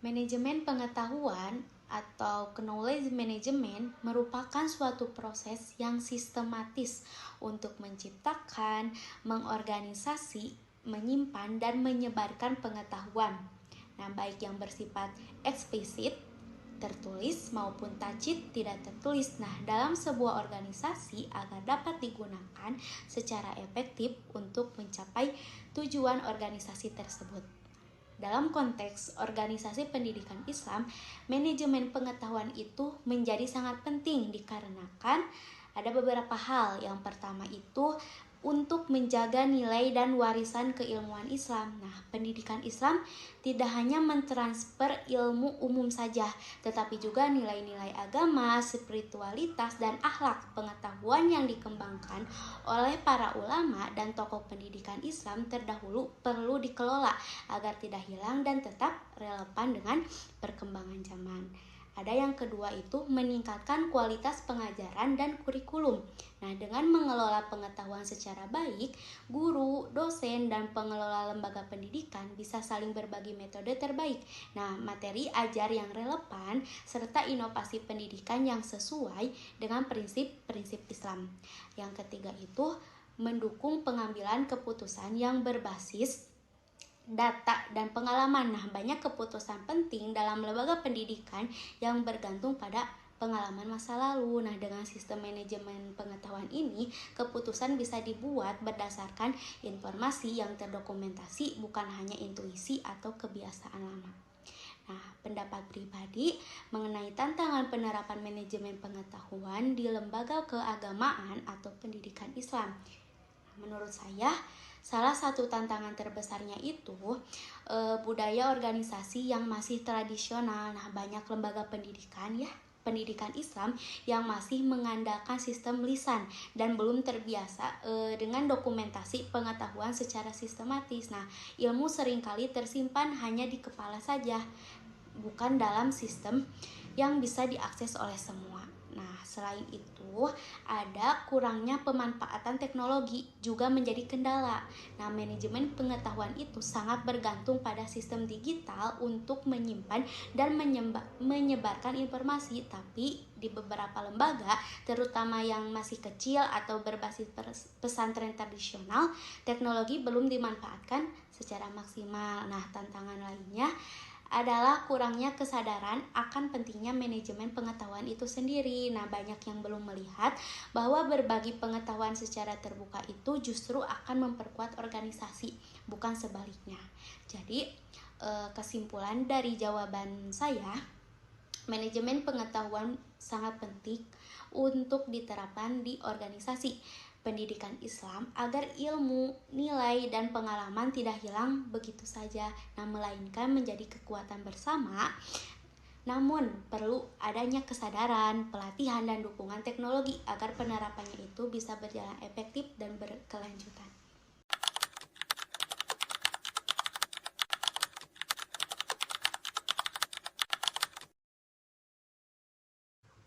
Manajemen pengetahuan atau knowledge management merupakan suatu proses yang sistematis untuk menciptakan, mengorganisasi, menyimpan, dan menyebarkan pengetahuan. Nah, baik yang bersifat eksplisit, tertulis maupun tacit tidak tertulis. Nah, dalam sebuah organisasi agar dapat digunakan secara efektif untuk mencapai tujuan organisasi tersebut. Dalam konteks organisasi pendidikan Islam, manajemen pengetahuan itu menjadi sangat penting dikarenakan ada beberapa hal. Yang pertama itu untuk menjaga nilai dan warisan keilmuan Islam. Nah, pendidikan Islam tidak hanya mentransfer ilmu umum saja, tetapi juga nilai-nilai agama, spiritualitas, dan akhlak. Pengetahuan yang dikembangkan oleh para ulama dan tokoh pendidikan Islam terdahulu perlu dikelola agar tidak hilang dan tetap relevan dengan perkembangan zaman. Ada yang kedua itu meningkatkan kualitas pengajaran dan kurikulum. Nah, dengan mengelola pengetahuan secara baik, guru, dosen, dan pengelola lembaga pendidikan bisa saling berbagi metode terbaik. Nah, materi ajar yang relevan serta inovasi pendidikan yang sesuai dengan prinsip-prinsip Islam. Yang ketiga itu mendukung pengambilan keputusan yang berbasis data dan pengalaman. Nah, banyak keputusan penting dalam lembaga pendidikan yang bergantung pada pengalaman masa lalu. Nah, dengan sistem manajemen pengetahuan ini, keputusan bisa dibuat berdasarkan informasi yang terdokumentasi, bukan hanya intuisi atau kebiasaan lama. Nah, pendapat pribadi mengenai tantangan penerapan manajemen pengetahuan di lembaga keagamaan atau pendidikan Islam. Menurut saya, salah satu tantangan terbesarnya itu budaya organisasi yang masih tradisional. Nah, banyak lembaga pendidikan Islam yang masih mengandalkan sistem lisan dan belum terbiasa dengan dokumentasi pengetahuan secara sistematis. Nah, ilmu seringkali tersimpan hanya di kepala saja, bukan dalam sistem yang bisa diakses oleh semua. Nah, selain itu, ada kurangnya pemanfaatan teknologi juga menjadi kendala. Nah, manajemen pengetahuan itu sangat bergantung pada sistem digital untuk menyimpan dan menyebarkan informasi. Tapi di beberapa lembaga, terutama yang masih kecil atau berbasis pesantren tradisional, teknologi belum dimanfaatkan secara maksimal. Nah, tantangan lainnya adalah kurangnya kesadaran akan pentingnya manajemen pengetahuan itu sendiri. Nah, banyak yang belum melihat bahwa berbagi pengetahuan secara terbuka itu justru akan memperkuat organisasi, bukan sebaliknya. Jadi, kesimpulan dari jawaban saya, manajemen pengetahuan sangat penting untuk diterapkan di organisasi pendidikan Islam agar ilmu, nilai, dan pengalaman tidak hilang begitu saja, nah melainkan menjadi kekuatan bersama. Namun perlu adanya kesadaran, pelatihan, dan dukungan teknologi agar penerapannya itu bisa berjalan efektif dan berkelanjutan.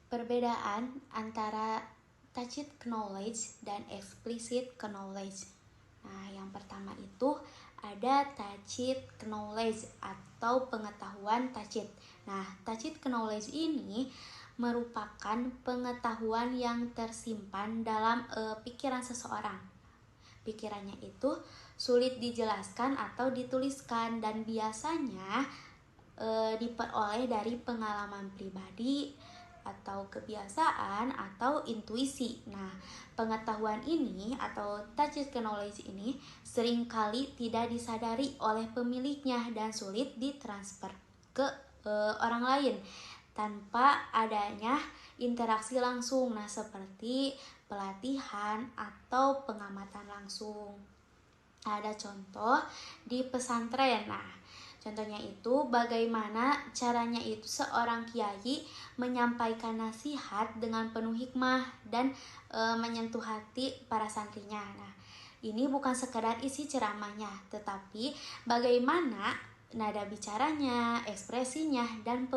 Perbedaan antara tacit knowledge dan explicit knowledge. Nah, yang pertama itu ada tacit knowledge atau pengetahuan tacit. Nah, tacit knowledge ini merupakan pengetahuan yang tersimpan dalam pikiran seseorang. Pikirannya itu sulit dijelaskan atau dituliskan dan biasanya diperoleh dari pengalaman pribadi atau kebiasaan atau intuisi. Nah, pengetahuan ini atau tacit knowledge ini seringkali tidak disadari oleh pemiliknya dan sulit ditransfer ke orang lain tanpa adanya interaksi langsung. Nah, seperti pelatihan atau pengamatan langsung. Ada contoh di pesantren. Nah, contohnya itu bagaimana caranya itu seorang kiai menyampaikan nasihat dengan penuh hikmah dan menyentuh hati para santrinya. Nah, ini bukan sekadar isi ceramahnya, tetapi bagaimana nada bicaranya, ekspresinya, dan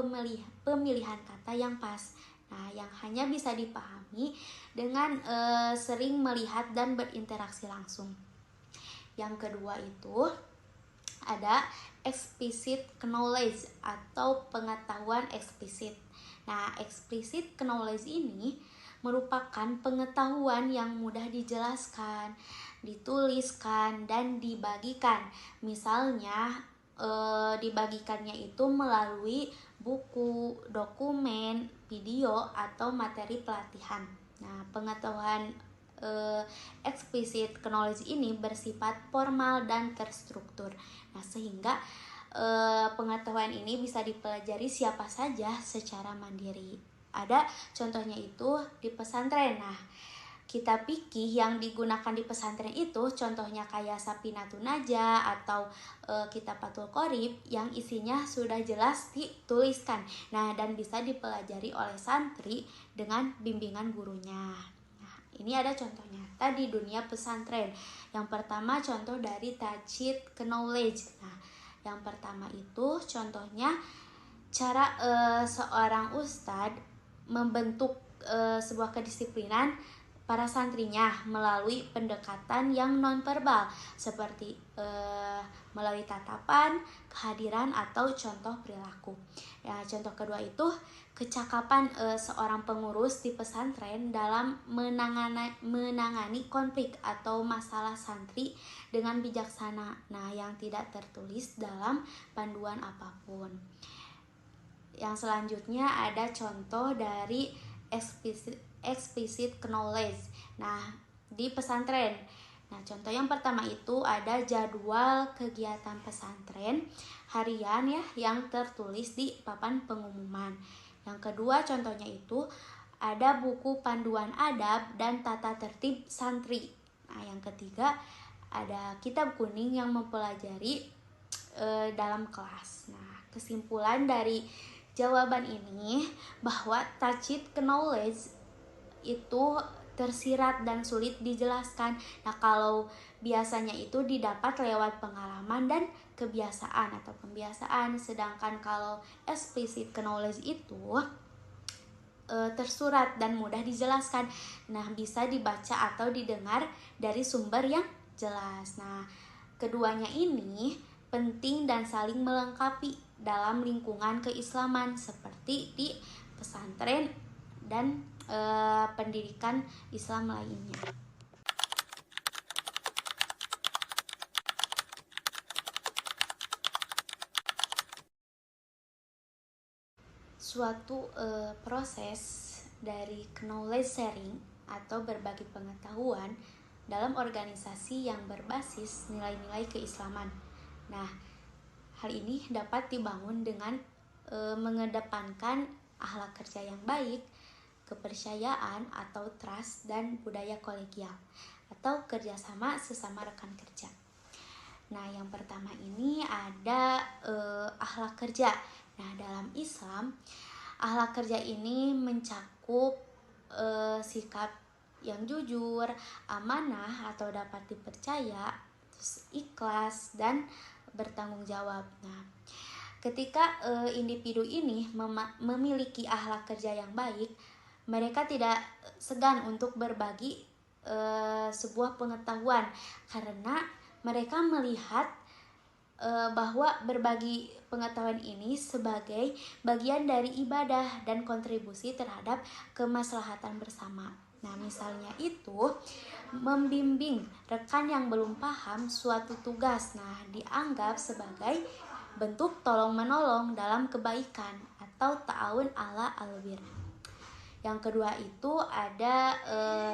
pemilihan kata yang pas. Nah, yang hanya bisa dipahami dengan sering melihat dan berinteraksi langsung. Yang kedua itu ada explicit knowledge atau pengetahuan eksplisit. Nah, explicit knowledge ini merupakan pengetahuan yang mudah dijelaskan, dituliskan, dan dibagikan. Misalnya, dibagikannya itu melalui buku, dokumen, video, atau materi pelatihan. Nah, pengetahuan explicit knowledge ini bersifat formal dan terstruktur. Nah, sehingga pengetahuan ini bisa dipelajari siapa saja secara mandiri. Ada contohnya itu di pesantren. Nah, kitab fikih yang digunakan di pesantren itu contohnya kayak Safinatun Najah atau kitab Fathul Qorib yang isinya sudah jelas dituliskan. Nah, dan bisa dipelajari oleh santri dengan bimbingan gurunya. Nah, ini ada contohnya. Tadi dunia pesantren. Yang pertama contoh dari Tajid Knowledge. Nah, yang pertama itu contohnya cara seorang ustadz membentuk sebuah kedisiplinan para santrinya melalui pendekatan yang nonverbal seperti melalui tatapan, kehadiran, atau contoh perilaku. Ya, contoh kedua itu kecakapan seorang pengurus di pesantren dalam menangani konflik atau masalah santri dengan bijaksana. Nah, yang tidak tertulis dalam panduan apapun. Yang selanjutnya ada contoh dari explicit knowledge. Nah, di pesantren. Nah, contoh yang pertama itu ada jadwal kegiatan pesantren harian ya yang tertulis di papan pengumuman. Yang kedua contohnya itu ada buku panduan adab dan tata tertib santri. Nah, yang ketiga ada kitab kuning yang mempelajari dalam kelas. Nah, kesimpulan dari jawaban ini bahwa Tajid Knowledge itu tersirat dan sulit dijelaskan. Nah, kalau biasanya itu didapat lewat pengalaman dan kebiasaan atau pembiasaan, sedangkan kalau explicit knowledge itu tersurat dan mudah dijelaskan. Nah, bisa dibaca atau didengar dari sumber yang jelas. Nah, keduanya ini penting dan saling melengkapi dalam lingkungan keislaman seperti di pesantren dan pendidikan Islam lainnya. Suatu proses dari knowledge sharing atau berbagi pengetahuan dalam organisasi yang berbasis nilai-nilai keislaman. Nah, hal ini dapat dibangun dengan mengedepankan akhlak kerja yang baik, kepercayaan atau trust, dan budaya kolegial atau kerjasama sesama rekan kerja. Nah, yang pertama ini ada akhlak kerja. Nah, dalam Islam, akhlak kerja ini mencakup sikap yang jujur, amanah atau dapat dipercaya, terus ikhlas dan bertanggung jawab. Nah, ketika individu ini memiliki akhlak kerja yang baik, mereka tidak segan untuk berbagi sebuah pengetahuan karena mereka melihat bahwa berbagi pengetahuan ini sebagai bagian dari ibadah dan kontribusi terhadap kemaslahatan bersama. Nah, misalnya itu membimbing rekan yang belum paham suatu tugas. Nah, dianggap sebagai bentuk tolong-menolong dalam kebaikan atau ta'awun ala albir. Yang kedua itu ada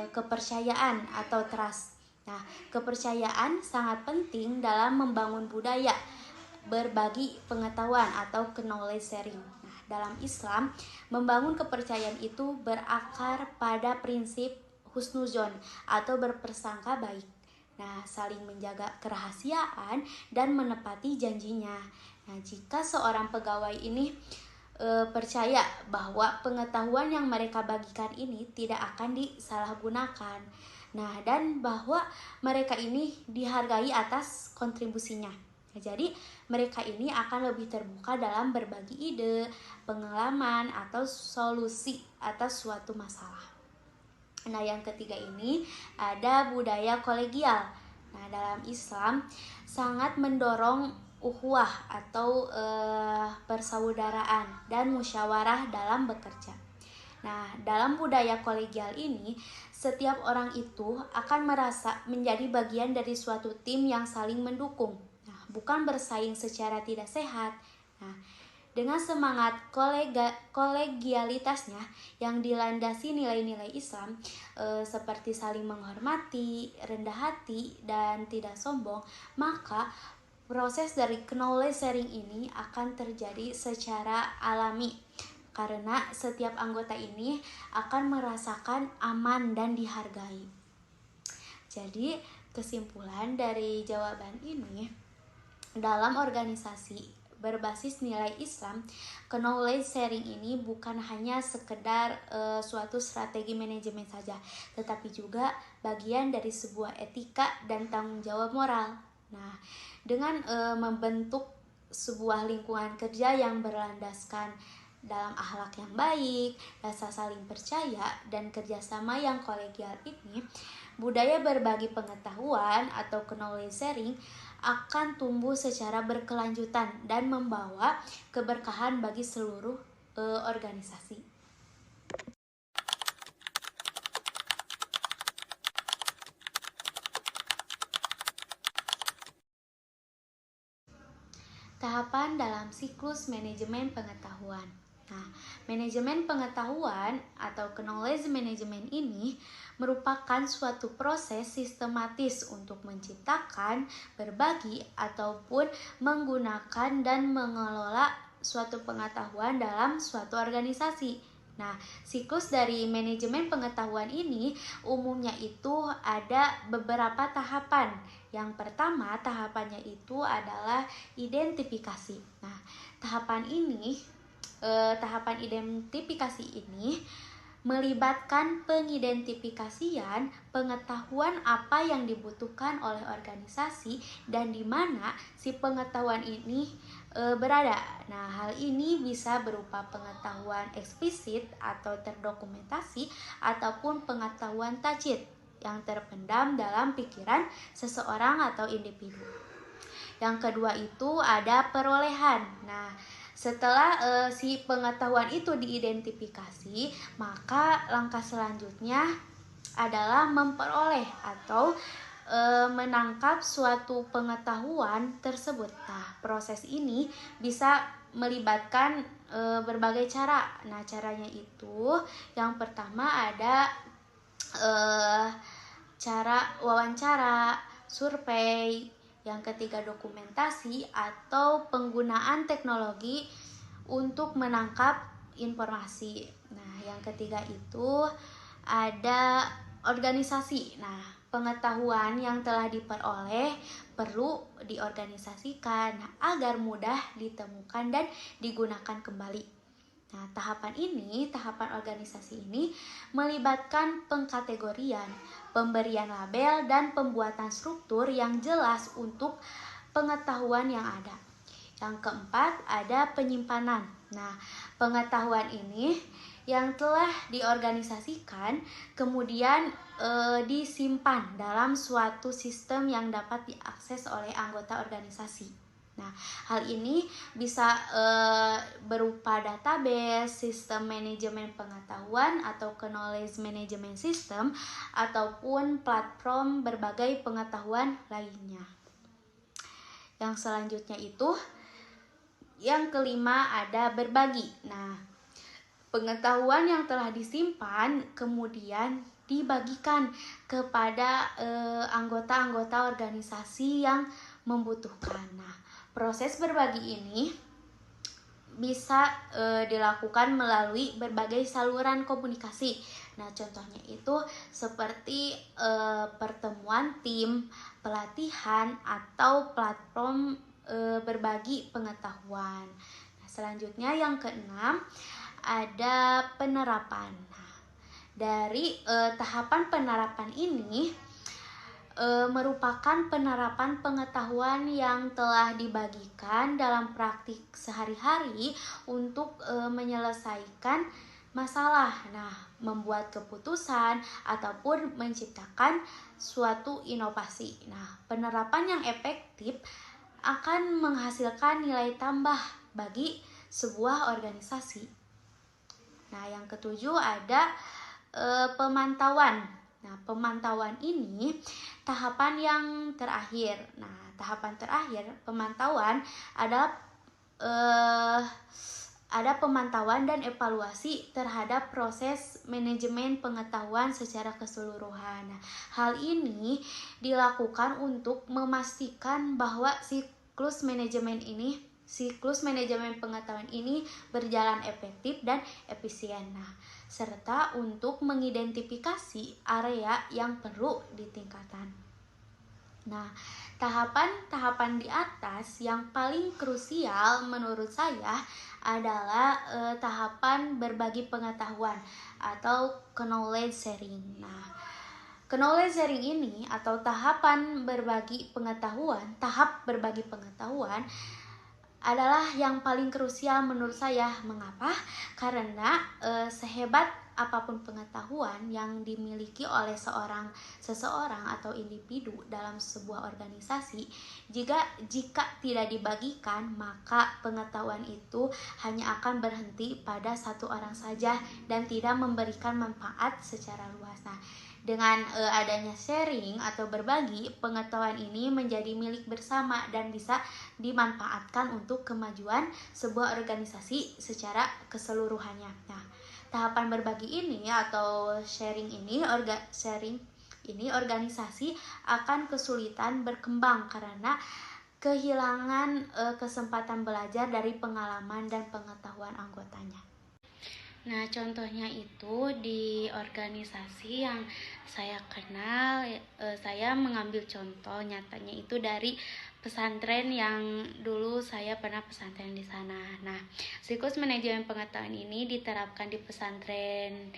kepercayaan atau trust. Nah, kepercayaan sangat penting dalam membangun budaya berbagi pengetahuan atau knowledge sharing. Nah, dalam Islam, membangun kepercayaan itu berakar pada prinsip husnuzon atau berprasangka baik. Nah, saling menjaga kerahasiaan dan menepati janjinya. Nah, jika seorang pegawai ini percaya bahwa pengetahuan yang mereka bagikan ini tidak akan disalahgunakan. Nah, dan bahwa mereka ini dihargai atas kontribusinya. Nah, jadi mereka ini akan lebih terbuka dalam berbagi ide, pengalaman, atau solusi atas suatu masalah. Nah, yang ketiga ini ada budaya kolegial. Nah, dalam Islam sangat mendorong ukhuwah atau persaudaraan dan musyawarah dalam bekerja. Nah, dalam budaya kolegial ini, setiap orang itu akan merasa menjadi bagian dari suatu tim yang saling mendukung. Nah, bukan bersaing secara tidak sehat. Nah, dengan semangat kolegialitasnya yang dilandasi nilai-nilai Islam seperti saling menghormati, rendah hati, dan tidak sombong, maka proses dari knowledge sharing ini akan terjadi secara alami karena setiap anggota ini akan merasakan aman dan dihargai. Jadi, kesimpulan dari jawaban ini, dalam organisasi berbasis nilai Islam, knowledge sharing ini bukan hanya sekedar suatu strategi manajemen saja, tetapi juga bagian dari sebuah etika dan tanggung jawab moral. Nah, dengan membentuk sebuah lingkungan kerja yang berlandaskan dalam akhlak yang baik, rasa saling percaya, dan kerjasama yang kolegial ini, budaya berbagi pengetahuan atau knowledge sharing akan tumbuh secara berkelanjutan dan membawa keberkahan bagi seluruh organisasi. Tahapan dalam siklus manajemen pengetahuan. Nah, manajemen pengetahuan atau knowledge management ini merupakan suatu proses sistematis untuk menciptakan, berbagi, ataupun menggunakan dan mengelola suatu pengetahuan dalam suatu organisasi. Nah, siklus dari manajemen pengetahuan ini umumnya itu ada beberapa tahapan. Yang pertama, tahapannya itu adalah identifikasi. Nah, tahapan identifikasi ini melibatkan pengidentifikasian pengetahuan apa yang dibutuhkan oleh organisasi dan di mana si pengetahuan ini berada. Nah, hal ini bisa berupa pengetahuan eksplisit atau terdokumentasi ataupun pengetahuan tacit yang terpendam dalam pikiran seseorang atau individu. Yang kedua itu ada perolehan. Nah, setelah si pengetahuan itu diidentifikasi, maka langkah selanjutnya adalah memperoleh atau menangkap suatu pengetahuan tersebut. Nah, proses ini bisa melibatkan berbagai cara. Nah, caranya itu yang pertama ada cara wawancara, survei, yang ketiga dokumentasi atau penggunaan teknologi untuk menangkap informasi. Nah, yang ketiga itu ada organisasi. Nah, pengetahuan yang telah diperoleh perlu diorganisasikan agar mudah ditemukan dan digunakan kembali. Nah, tahapan organisasi ini melibatkan pengkategorian, pemberian label, dan pembuatan struktur yang jelas untuk pengetahuan yang ada. Yang keempat, ada penyimpanan. Nah, pengetahuan ini yang telah diorganisasikan kemudian disimpan dalam suatu sistem yang dapat diakses oleh anggota organisasi. Nah, hal ini bisa berupa database, sistem manajemen pengetahuan atau knowledge management system, ataupun platform berbagai pengetahuan lainnya. Yang selanjutnya itu, yang kelima ada berbagi. Nah, pengetahuan yang telah disimpan kemudian dibagikan kepada anggota-anggota organisasi yang membutuhkan. Nah, proses berbagi ini bisa dilakukan melalui berbagai saluran komunikasi. Nah, contohnya itu seperti pertemuan tim, pelatihan, atau platform berbagi pengetahuan. Nah, selanjutnya yang keenam ada penerapan. Nah, dari tahapan penerapan ini merupakan penerapan pengetahuan yang telah dibagikan dalam praktik sehari-hari untuk menyelesaikan masalah. Nah, membuat keputusan ataupun menciptakan suatu inovasi. Nah, penerapan yang efektif akan menghasilkan nilai tambah bagi sebuah organisasi. Nah, yang ketujuh ada pemantauan. Nah, pemantauan ini tahapan yang terakhir. Nah, tahapan terakhir pemantauan adalah ada pemantauan dan evaluasi terhadap proses manajemen pengetahuan secara keseluruhan. Nah, hal ini dilakukan untuk memastikan bahwa siklus manajemen pengetahuan ini berjalan efektif dan efisien. Nah, serta untuk mengidentifikasi area yang perlu ditingkatkan. Nah, tahapan-tahapan di atas yang paling krusial menurut saya adalah tahapan berbagi pengetahuan atau knowledge sharing. Nah, knowledge sharing ini atau tahap berbagi pengetahuan adalah yang paling krusial menurut saya. Mengapa? Karena sehebat apapun pengetahuan yang dimiliki oleh seseorang atau individu dalam sebuah organisasi, jika tidak dibagikan, maka pengetahuan itu hanya akan berhenti pada satu orang saja dan tidak memberikan manfaat secara luas. Nah, dengan adanya sharing atau berbagi, pengetahuan ini menjadi milik bersama dan bisa dimanfaatkan untuk kemajuan sebuah organisasi secara keseluruhannya. Nah, tahapan berbagi ini atau sharing ini organisasi akan kesulitan berkembang karena kehilangan kesempatan belajar dari pengalaman dan pengetahuan anggotanya. Nah, contohnya itu di organisasi yang saya kenal, saya mengambil contoh nyatanya itu dari pesantren yang dulu saya pernah pesantren di sana. Nah, siklus manajemen pengetahuan ini diterapkan di pesantren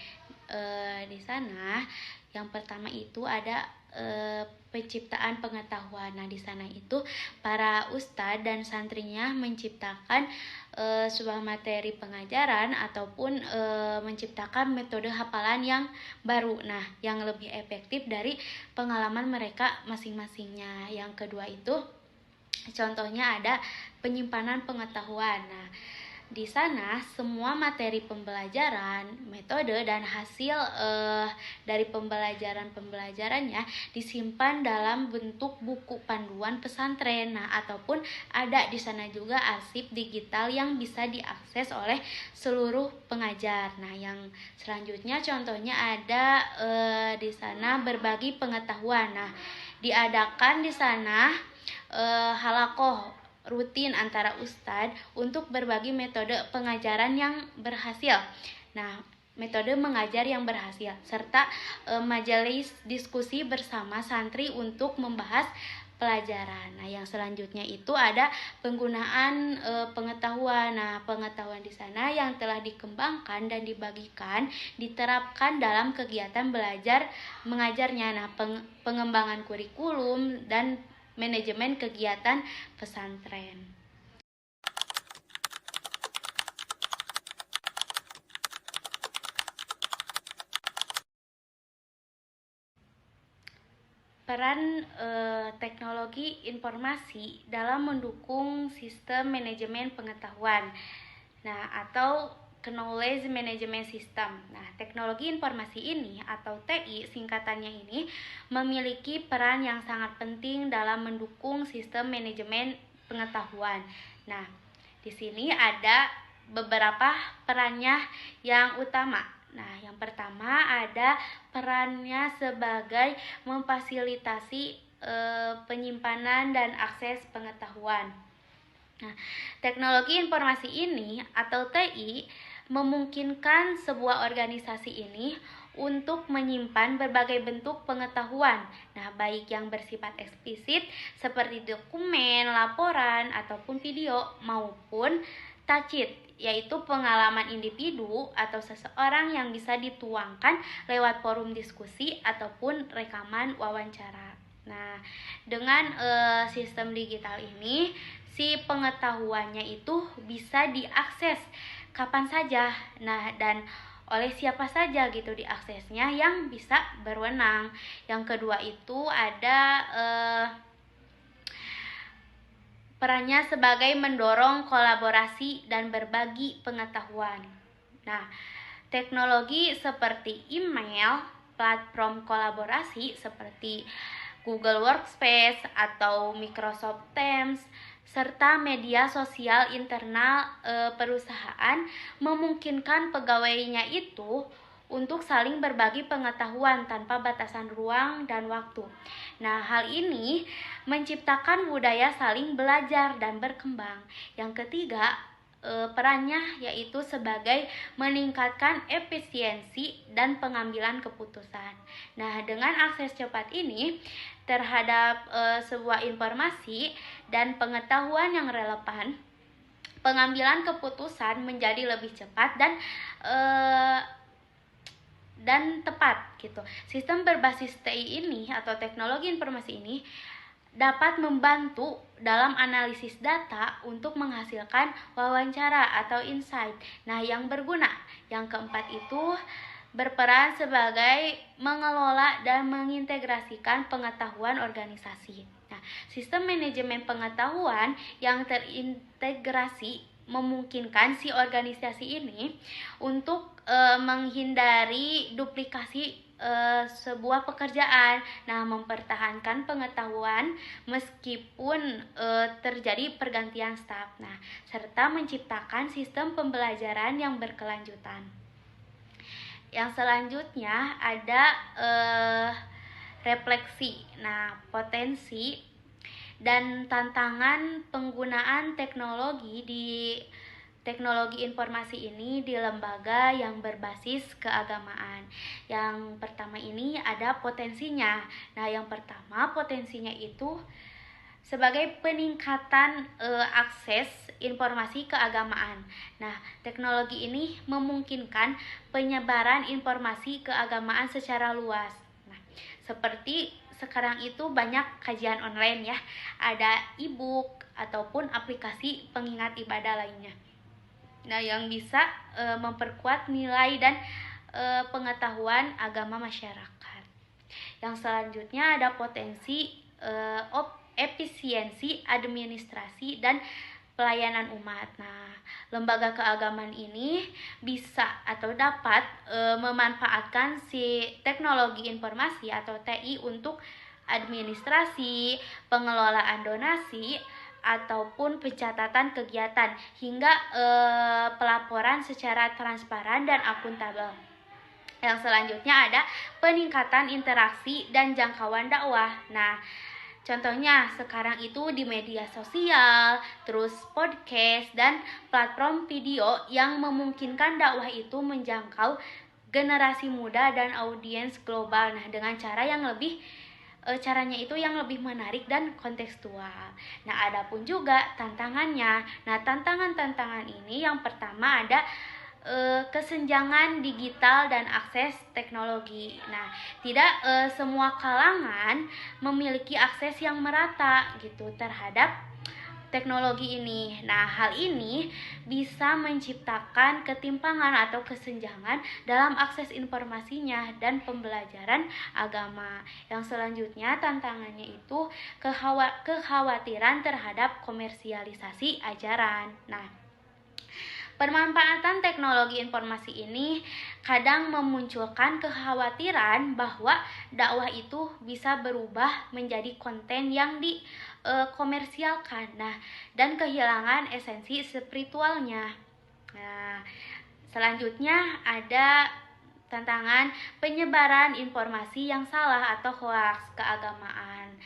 di sana. Yang pertama itu ada penciptaan pengetahuan. Nah, di sana itu para ustadz dan santrinya menciptakan sebuah materi pengajaran ataupun menciptakan metode hafalan yang baru. Nah, yang lebih efektif dari pengalaman mereka masing-masingnya. Yang kedua itu contohnya ada penyimpanan pengetahuan. Nah, di sana semua materi pembelajaran, metode dan hasil dari pembelajarannya disimpan dalam bentuk buku panduan pesantren. Nah, ataupun ada di sana juga arsip digital yang bisa diakses oleh seluruh pengajar. Nah, yang selanjutnya contohnya ada di sana berbagi pengetahuan. Nah, diadakan di sana halakoh rutin antara ustadz untuk berbagi metode pengajaran yang berhasil. Nah, metode mengajar yang berhasil serta majelis diskusi bersama santri untuk membahas pelajaran. Nah, yang selanjutnya itu ada penggunaan pengetahuan. Nah, pengetahuan di sana yang telah dikembangkan dan dibagikan diterapkan dalam kegiatan belajar mengajarnya. Nah, pengembangan kurikulum dan manajemen kegiatan pesantren. Peran teknologi informasi dalam mendukung sistem manajemen pengetahuan. Nah, atau Knowledge Management System. Nah, teknologi informasi ini atau TI singkatannya ini memiliki peran yang sangat penting dalam mendukung sistem manajemen pengetahuan. Nah, di sini ada beberapa perannya yang utama. Nah, yang pertama ada perannya sebagai memfasilitasi penyimpanan dan akses pengetahuan. Nah, teknologi informasi ini atau TI memungkinkan sebuah organisasi ini untuk menyimpan berbagai bentuk pengetahuan. Nah, baik yang bersifat eksplisit seperti dokumen, laporan, ataupun video maupun tacit, yaitu pengalaman individu atau seseorang yang bisa dituangkan lewat forum diskusi ataupun rekaman wawancara. Nah, dengan sistem digital ini, si pengetahuannya itu bisa diakses kapan saja. Nah, dan oleh siapa saja gitu diaksesnya yang bisa berwenang. Yang kedua itu ada perannya sebagai mendorong kolaborasi dan berbagi pengetahuan. Nah, teknologi seperti email, platform kolaborasi seperti Google Workspace atau Microsoft Teams, serta media sosial internal perusahaan memungkinkan pegawainya itu untuk saling berbagi pengetahuan tanpa batasan ruang dan waktu. Nah, hal ini menciptakan budaya saling belajar dan berkembang. Yang ketiga, perannya yaitu sebagai meningkatkan efisiensi dan pengambilan keputusan. Nah, dengan akses cepat ini terhadap sebuah informasi dan pengetahuan yang relevan, pengambilan keputusan menjadi lebih cepat dan tepat gitu. Sistem berbasis TI ini atau teknologi informasi ini dapat membantu dalam analisis data untuk menghasilkan wawancara atau insight. Nah, yang berguna. Yang keempat itu berperan sebagai mengelola dan mengintegrasikan pengetahuan organisasi. Nah, sistem manajemen pengetahuan yang terintegrasi memungkinkan si organisasi ini untuk menghindari duplikasi sebuah pekerjaan. Nah, mempertahankan pengetahuan meskipun terjadi pergantian staf. Nah, serta menciptakan sistem pembelajaran yang berkelanjutan. Yang selanjutnya ada refleksi. Nah, potensi dan tantangan penggunaan teknologi informasi ini di lembaga yang berbasis keagamaan. Yang pertama ini ada potensinya. Nah, yang pertama potensinya itu sebagai peningkatan akses informasi keagamaan. Nah, teknologi ini memungkinkan penyebaran informasi keagamaan secara luas. Nah, seperti sekarang itu banyak kajian online ya, ada e-book ataupun aplikasi pengingat ibadah lainnya. Nah, yang bisa memperkuat nilai dan pengetahuan agama masyarakat. Yang selanjutnya ada potensi efisiensi administrasi dan pelayanan umat. Nah, lembaga keagamaan ini bisa atau dapat memanfaatkan si teknologi informasi atau TI untuk administrasi, pengelolaan donasi, ataupun pencatatan kegiatan hingga pelaporan secara transparan dan akuntabel. Yang selanjutnya ada peningkatan interaksi dan jangkauan dakwah. Nah, contohnya sekarang itu di media sosial, terus podcast dan platform video yang memungkinkan dakwah itu menjangkau generasi muda dan audiens global. Nah, dengan caranya itu yang lebih menarik dan kontekstual. Nah, ada pun juga tantangannya. Nah, tantangan ini yang pertama ada kesenjangan digital dan akses teknologi. Nah, tidak semua kalangan memiliki akses yang merata gitu terhadap teknologi ini. Nah, hal ini bisa menciptakan ketimpangan atau kesenjangan dalam akses informasinya dan pembelajaran agama. Yang selanjutnya tantangannya itu kekhawatiran terhadap komersialisasi ajaran. Nah, pemanfaatan teknologi informasi ini kadang memunculkan kekhawatiran bahwa dakwah itu bisa berubah menjadi konten yang dikomersialkan, dan kehilangan esensi spiritualnya. Nah, selanjutnya ada tantangan penyebaran informasi yang salah atau hoaks keagamaan.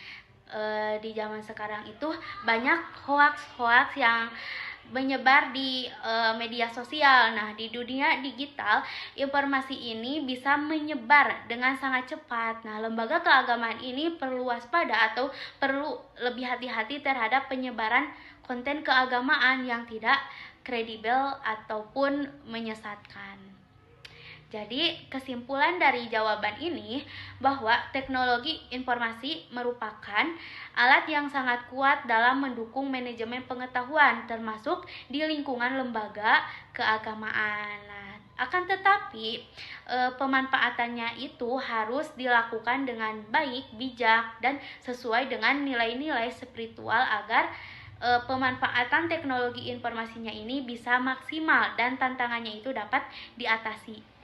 Di zaman sekarang itu banyak hoaks yang menyebar di media sosial. Nah, di dunia digital, informasi ini bisa menyebar dengan sangat cepat. Nah, lembaga keagamaan ini perlu waspada atau perlu lebih hati-hati terhadap penyebaran konten keagamaan yang tidak kredibel ataupun menyesatkan. Jadi, kesimpulan dari jawaban ini bahwa teknologi informasi merupakan alat yang sangat kuat dalam mendukung manajemen pengetahuan, termasuk di lingkungan lembaga keagamaan. Nah, akan tetapi, pemanfaatannya itu harus dilakukan dengan baik, bijak, dan sesuai dengan nilai-nilai spiritual agar pemanfaatan teknologi informasinya ini bisa maksimal dan tantangannya itu dapat diatasi.